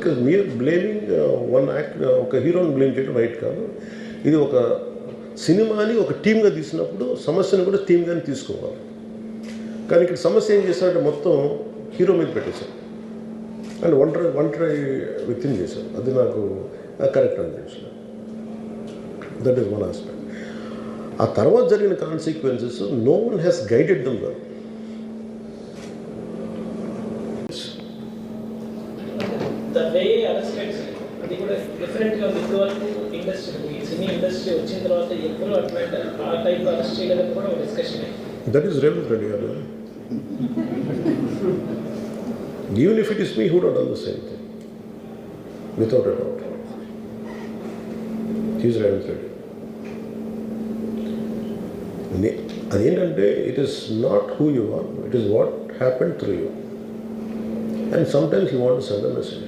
Because మీరు blaming one act ఒక హీరోని బ్లేమ్ చేయడం రైట్ కాదు. ఇది ఒక సినిమాని ఒక టీమ్గా తీసినప్పుడు సమస్యను కూడా టీమ్గానే తీసుకోవాలి. కానీ ఇక్కడ సమస్య ఏం చేశారంటే మొత్తం హీరో మీద పెట్టేశారు అండ్ ఒంటరి వ్యక్తిని చేశారు. అది నాకు కరెక్ట్ అనిపించలేదు. That is one aspect. ఆ తర్వాత జరిగిన consequences no one has guided them well. అది కూడా డిఫరెంట్గా ఉంది. ఇప్పటివరకు ఇండస్ట్రీ సినీ ఇండస్ట్రీ వచ్చిన తర్వాత ఎప్పుడు అట్లా ఆ టైప్ అరెస్ట్ చేయలేదని కూడా ఒక డిస్కషన్ అయింది. దట్ ఈస్ రేవంత్ రెడ్డి గారు. Even if it is me, who would have done the same thing? Without a doubt. He is Ravindra Reddy. అదేంటంటే it is not who you are, it is what happened through you. And sometimes you want to send a message.